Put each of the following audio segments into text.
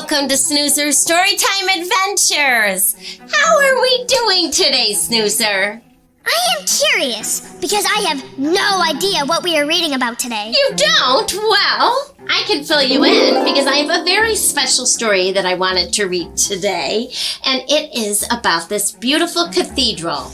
Welcome to Snoozer's Storytime Adventures. How are we doing today, Snoozer? I am curious because I have no idea what we are reading about today. You don't? Well, I can fill you in because I have a very special story that I wanted to read today, and it is about this beautiful cathedral.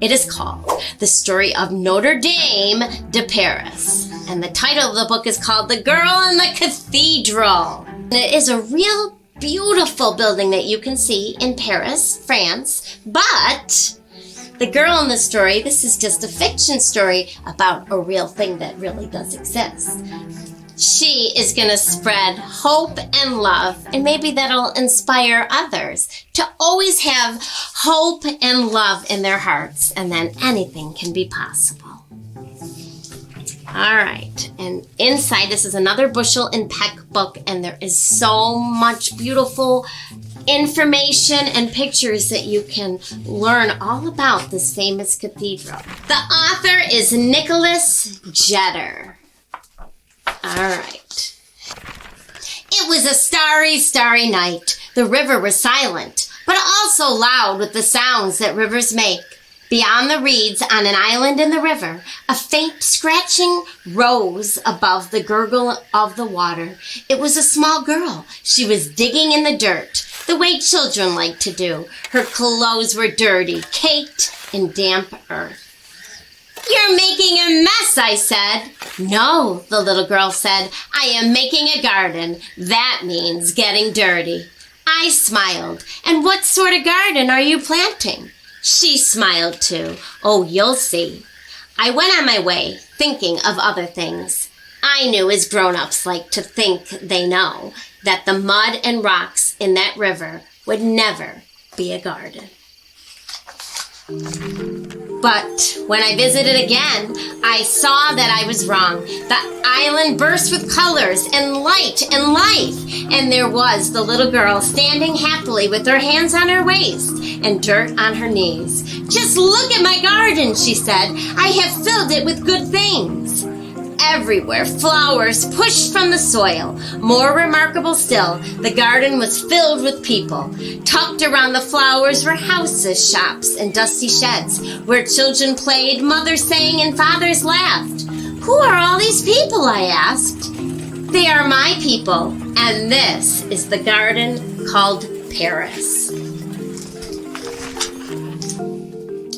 It is called The Story of Notre Dame de Paris, and the title of the book is called The Girl in the Cathedral. And it is a real beautiful building that you can see in Paris, France, but the girl in the story, this is just a fiction story about a real thing that really does exist. She is going to spread hope and love, and maybe that'll inspire others to always have hope and love in their hearts, and then anything can be possible. All right, and inside, this is another Bushel and Peck book, and there is so much beautiful information and pictures that you can learn all about this famous cathedral. The author is Nicholas Jeter. All right. It was a starry, starry night. The river was silent, but also loud with the sounds that rivers make. Beyond the reeds on an island in the river, a faint scratching rose above the gurgle of the water. It was a small girl. She was digging in the dirt, the way children like to do. Her clothes were dirty, caked in damp earth. "You're making a mess," I said. "No," the little girl said. "I am making a garden. That means getting dirty." I smiled. "And what sort of garden are you planting?" She smiled too. "Oh, you'll see." I went on my way, thinking of other things. I knew, as grown-ups like to think they know, that the mud and rocks in that river would never be a garden. But when I visited again, I saw that I was wrong. The island burst with colors and light and life. And there was the little girl standing happily with her hands on her waist and dirt on her knees. "Just look at my garden," she said. "I have filled it with good things." Everywhere, flowers pushed from the soil. More remarkable still, the garden was filled with people. Tucked around the flowers were houses, shops, and dusty sheds, where children played, mothers sang, and fathers laughed. "Who are all these people?" I asked. "They are my people, and this is the garden called Paris."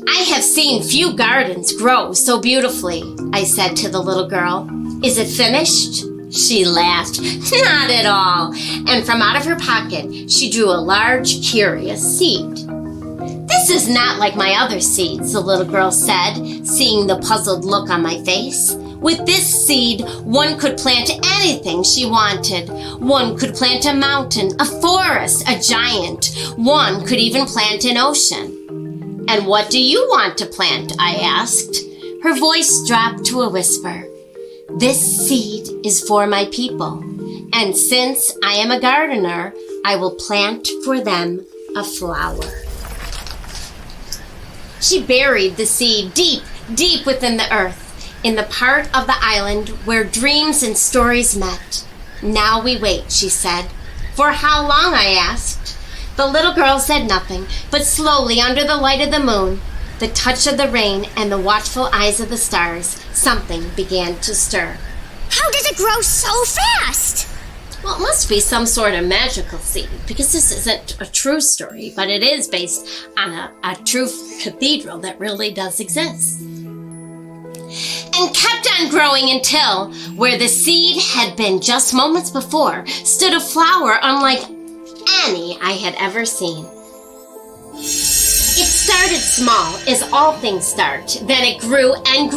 "I have seen few gardens grow so beautifully," I said to the little girl. "Is it finished?" She laughed. "Not at all." And from out of her pocket, she drew a large, curious seed. "This is not like my other seeds," the little girl said, seeing the puzzled look on my face. "With this seed, one could plant anything she wanted. One could plant a mountain, a forest, a giant. One could even plant an ocean." "And what do you want to plant?" I asked. Her voice dropped to a whisper. "This seed is for my people, and since I am a gardener, I will plant for them a flower." She buried the seed deep, deep within the earth, in the part of the island where dreams and stories met. "Now we wait," she said. "For how long?" I asked. The little girl said nothing, but slowly under the light of the moon, the touch of the rain, and the watchful eyes of the stars, something began to stir. How does it grow so fast? Well, it must be some sort of magical seed, because this isn't a true story, but it is based on a true cathedral that really does exist. And kept on growing until, where the seed had been just moments before, stood a flower unlike any I had ever seen. It started small, as all things start. Then it grew and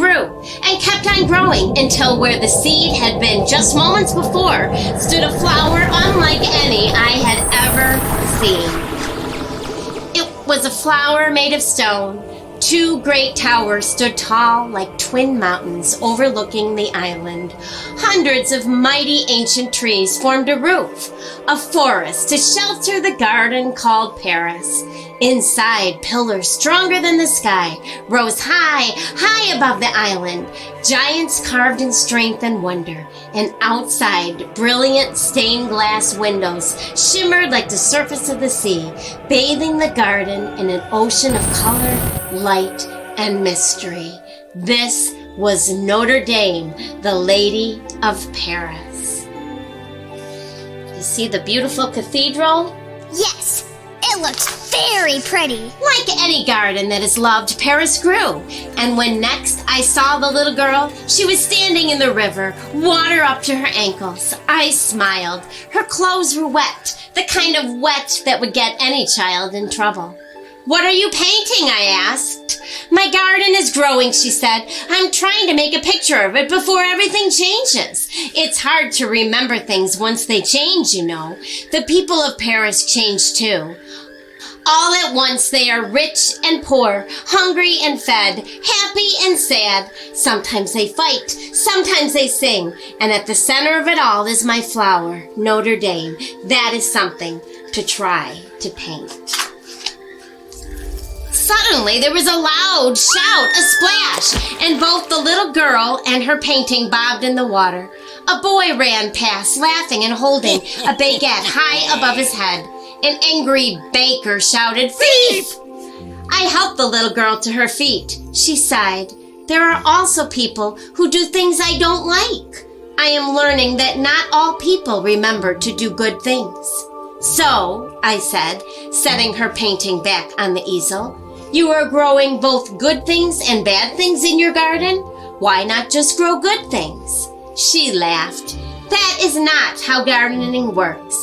kept on growing until where the seed had been just moments before stood a flower unlike any I had ever seen. It was a flower made of stone. 2 great towers stood tall like twin mountains overlooking the island. Hundreds of mighty ancient trees formed a roof, a forest to shelter the garden called Paris. Inside, pillars stronger than the sky rose high, high above the island. Giants carved in strength and wonder. And outside, brilliant stained glass windows shimmered like the surface of the sea, bathing the garden in an ocean of color, light, and mystery. This was Notre Dame, the Lady of Paris. You see the beautiful cathedral? Yes, it looks very pretty. Like any garden that is loved, Paris grew. And when next I saw the little girl, she was standing in the river, water up to her ankles. I smiled. Her clothes were wet, the kind of wet that would get any child in trouble. "What are you painting?" I asked. "My garden is growing," she said. "I'm trying to make a picture of it before everything changes. It's hard to remember things once they change, you know. The people of Paris change too. All at once they are rich and poor, hungry and fed, happy and sad. Sometimes they fight, sometimes they sing. And at the center of it all is my flower, Notre Dame. That is something to try to paint." Suddenly, there was a loud shout, a splash, and both the little girl and her painting bobbed in the water. A boy ran past, laughing and holding a baguette high above his head. An angry baker shouted, "Thief!" I helped the little girl to her feet. She sighed. "There are also people who do things I don't like. I am learning that not all people remember to do good things." "So," I said, setting her painting back on the easel, "you are growing both good things and bad things in your garden? Why not just grow good things?" She laughed. "That is not how gardening works."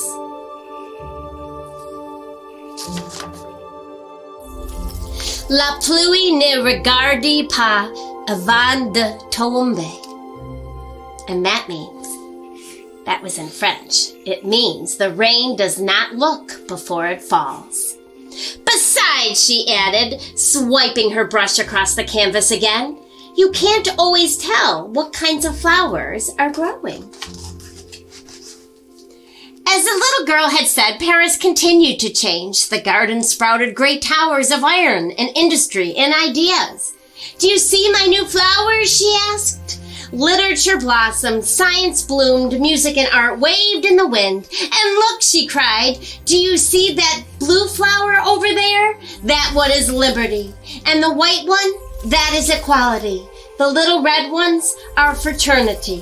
La pluie ne regarde pas avant de tomber. And that was in French. It means the rain does not look before it falls. "Besides," she added, swiping her brush across the canvas again, "you can't always tell what kinds of flowers are growing." As the little girl had said, Paris continued to change. The garden sprouted great towers of iron and industry and ideas. "Do you see my new flowers?" she asked. Literature blossomed, science bloomed, music and art waved in the wind. "And look," she cried, "do you see that blue flower over there? That one is liberty. And the white one, that is equality. The little red ones are fraternity."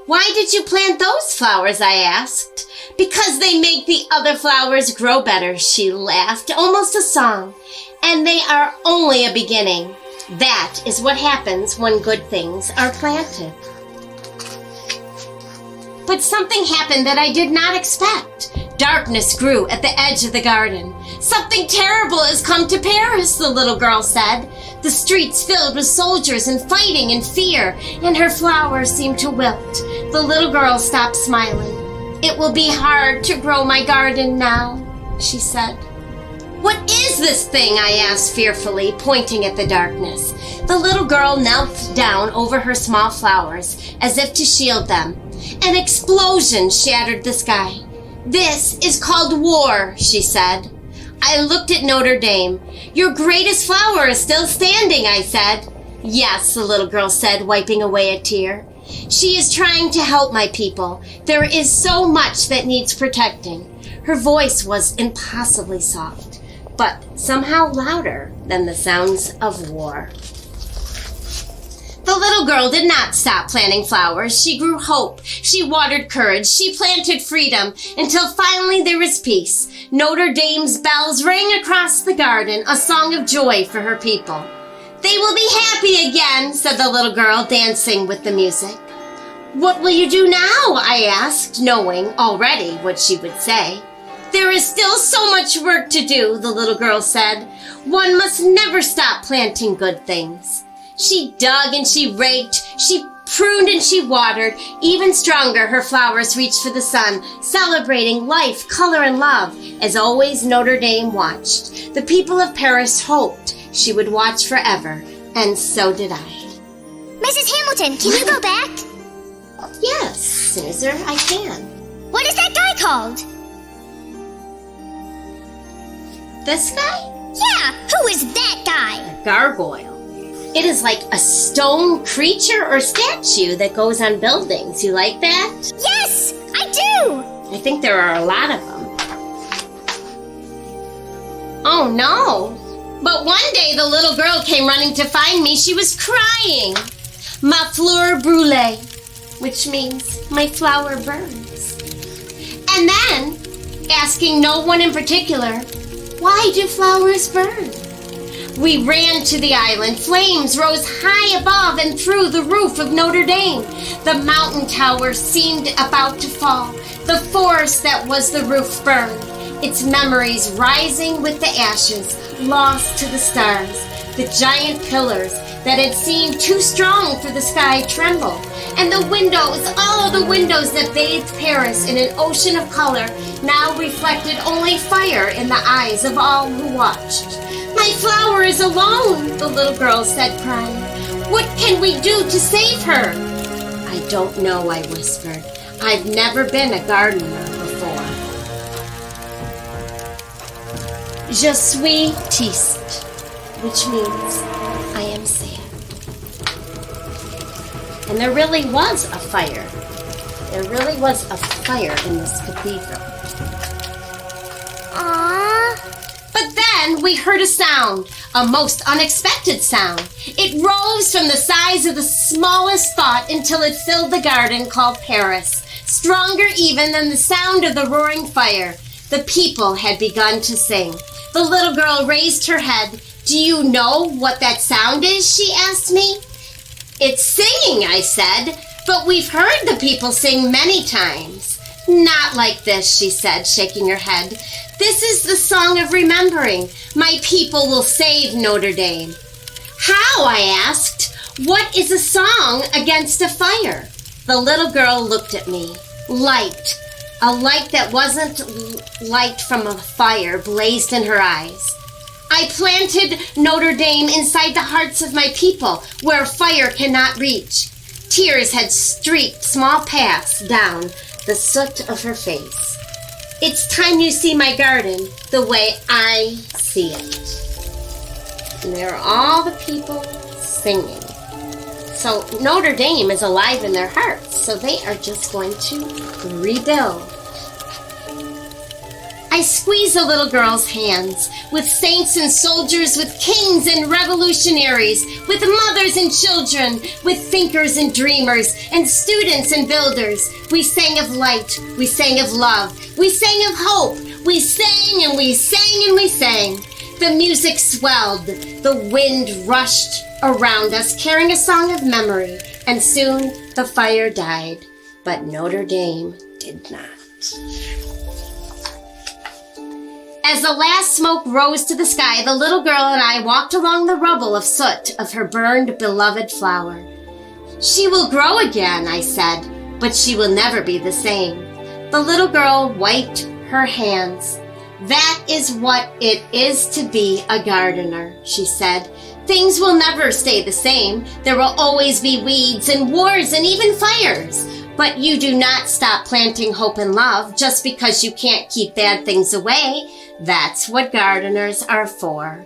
"Why did you plant those flowers?" I asked. "Because they make the other flowers grow better," she laughed, almost a song. "And they are only a beginning. That is what happens when good things are planted." But something happened that I did not expect. Darkness grew at the edge of the garden. "Something terrible has come to Paris," the little girl said. The streets filled with soldiers and fighting and fear, and her flowers seemed to wilt. The little girl stopped smiling. "It will be hard to grow my garden now," she said. "What is this thing?" I asked fearfully, pointing at the darkness. The little girl knelt down over her small flowers, as if to shield them. An explosion shattered the sky. "This is called war," she said. I looked at Notre Dame. "Your greatest flower is still standing," I said. "Yes," the little girl said, wiping away a tear. "She is trying to help my people. There is so much that needs protecting." Her voice was impossibly soft, but somehow louder than the sounds of war. The little girl did not stop planting flowers. She grew hope. She watered courage. She planted freedom until finally there was peace. Notre Dame's bells rang across the garden, a song of joy for her people. "They will be happy again," said the little girl, dancing with the music. "What will you do now?" I asked, knowing already what she would say. "There is still so much work to do," the little girl said. "One must never stop planting good things." She dug and she raked, she pruned and she watered. Even stronger, her flowers reached for the sun, celebrating life, color, and love. As always, Notre Dame watched. The people of Paris hoped she would watch forever, and so did I. Mrs. Hamilton, can you go back? Yes, Snoozer, I can. What is that guy called? This guy? Yeah, who is that guy? A gargoyle. It is like a stone creature or statue that goes on buildings. You like that? Yes, I do. I think there are a lot of them. Oh no! But one day the little girl came running to find me. She was crying. Ma fleur brûlée, which means my flower burns. And then, asking no one in particular, why do flowers burn? We ran to the island. Flames rose high above and through the roof of Notre Dame. The mountain tower seemed about to fall. The forest that was the roof burned, its memories rising with the ashes, lost to the stars. The giant pillars that had seemed too strong for the sky trembled. And the windows, all the windows that bathed Paris in an ocean of color, now reflected only fire in the eyes of all who watched. My flower is alone, the little girl said, crying. What can we do to save her? I don't know, I whispered. I've never been a gardener before. Je suis triste, which means I am sad. And there really was a fire. There really was a fire in this cathedral. Aww. But then we heard a sound, a most unexpected sound. It rose from the size of the smallest thought until it filled the garden called Paris, stronger even than the sound of the roaring fire. The people had begun to sing. The little girl raised her head. Do you know what that sound is? She asked me. It's singing, I said, but we've heard the people sing many times. Not like this, she said, shaking her head. This is the song of remembering. My people will save Notre Dame. How? I asked. What is a song against a fire? The little girl looked at me. Light. A light that wasn't light from a fire blazed in her eyes. I planted Notre Dame inside the hearts of my people, where fire cannot reach. Tears had streaked small paths down the soot of her face. It's time you see my garden the way I see it. And there are all the people singing. So Notre Dame is alive in their hearts, so they are just going to rebuild. I squeezed the little girl's hands, with saints and soldiers, with kings and revolutionaries, with mothers and children, with thinkers and dreamers, and students and builders. We sang of light, we sang of love, we sang of hope, we sang and we sang and we sang. The music swelled, the wind rushed around us, carrying a song of memory, and soon the fire died, but Notre Dame did not. As the last smoke rose to the sky, the little girl and I walked along the rubble of soot of her burned, beloved flower. She will grow again, I said, but she will never be the same. The little girl wiped her hands. That is what it is to be a gardener, she said. Things will never stay the same. There will always be weeds and wars and even fires. But you do not stop planting hope and love just because you can't keep bad things away. That's what gardeners are for.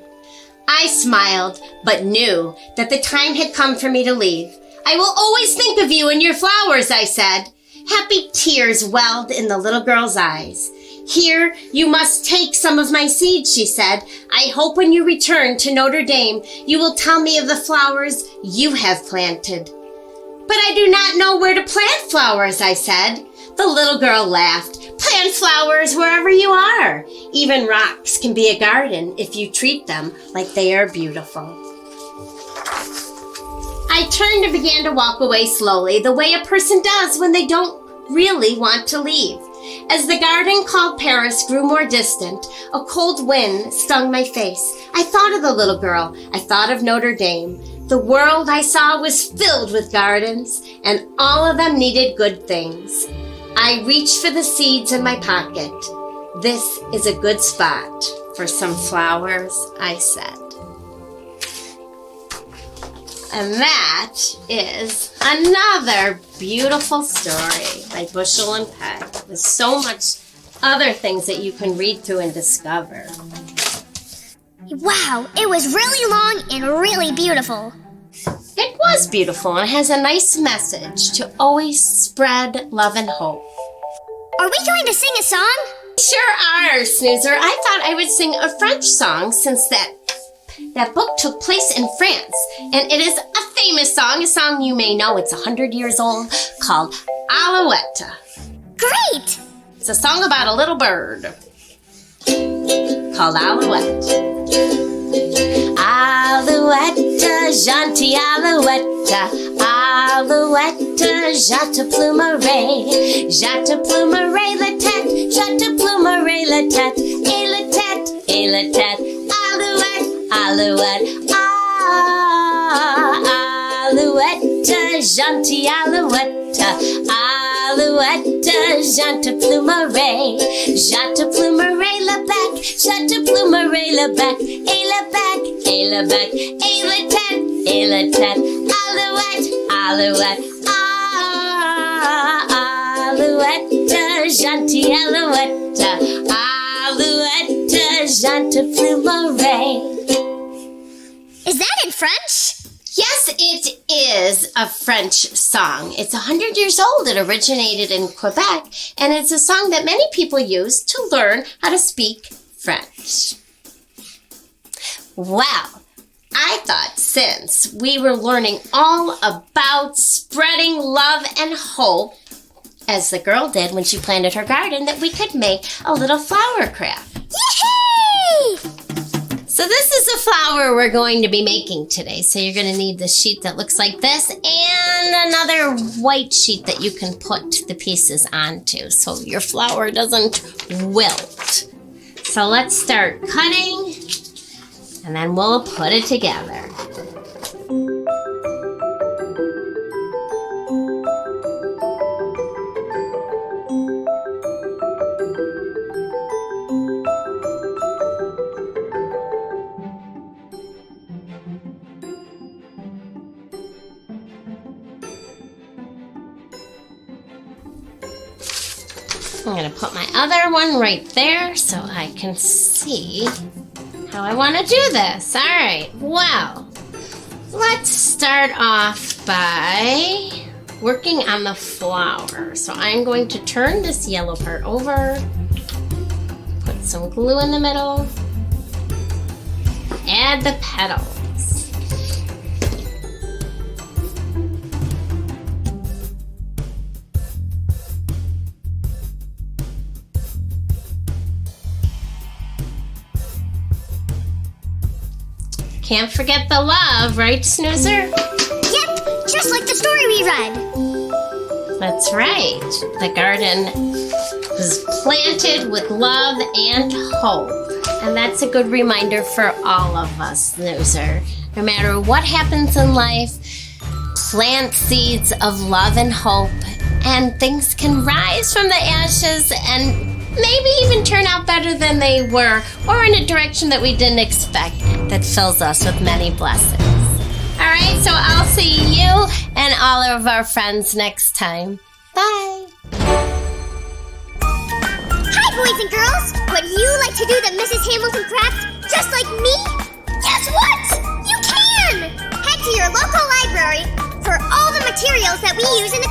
I smiled, but knew that the time had come for me to leave. I will always think of you and your flowers, I said. Happy tears welled in the little girl's eyes. Here, you must take some of my seeds, she said. I hope when you return to Notre Dame, you will tell me of the flowers you have planted. But I do not know where to plant flowers, I said. The little girl laughed. Plant flowers wherever you are. Even rocks can be a garden if you treat them like they are beautiful. I turned and began to walk away slowly, the way a person does when they don't really want to leave. As the garden called Paris grew more distant, a cold wind stung my face. I thought of the little girl. I thought of Notre Dame. The world I saw was filled with gardens, and all of them needed good things. I reached for the seeds in my pocket. This is a good spot for some flowers, I said. And that is another beautiful story by Bushel and Peck. There's so much other things that you can read through and discover. Wow, it was really long and really beautiful. It was beautiful and has a nice message to always spread love and hope. Are we going to sing a song? Sure are, Snoozer. I thought I would sing a French song since that book took place in France. And it is a famous song, a song you may know. It's 100 years old, called Alouette. Great! It's a song about a little bird called Alouette. Alouette, gentille Alouette, Alouette, je te plumerai la tête, je te plumerai la tête, et la tête, Alouette, Alouette, Alouette, gentille Alouette, Alouette, je te plumerai le bec, je te plumerai le bec, et le bec, et le bec, et la tête, Alouette, Alouette, Alouette, gentille Alouette, Alouette, je te plumerai. Is that in French? Yes, it is a French song. It's 100 years old. It originated in Quebec, and it's a song that many people use to learn how to speak French. Well, I thought since we were learning all about spreading love and hope, as the girl did when she planted her garden, that we could make a little flower craft. Yay! So this is a flower we're going to be making today. So you're going to need the sheet that looks like this and another white sheet that you can put the pieces onto so your flower doesn't wilt. So let's start cutting and then we'll put it together. I'm going to put my other one right there so I can see how I want to do this. All right, well, let's start off by working on the flower. So I'm going to turn this yellow part over, put some glue in the middle, add the petals. Can't forget the love, right, Snoozer? Yep, just like the story we read. That's right. The garden was planted with love and hope. And that's a good reminder for all of us, Snoozer. No matter what happens in life, plant seeds of love and hope, and things can rise from the ashes and maybe even turn out better than they were, or in a direction that we didn't expect, that fills us with many blessings. All right, so I'll see you and all of our friends next time. Bye. Hi, boys and girls. Would you like to do the Mrs. Hamilton craft just like me? Guess what? You can! Head to your local library for all the materials that we use in the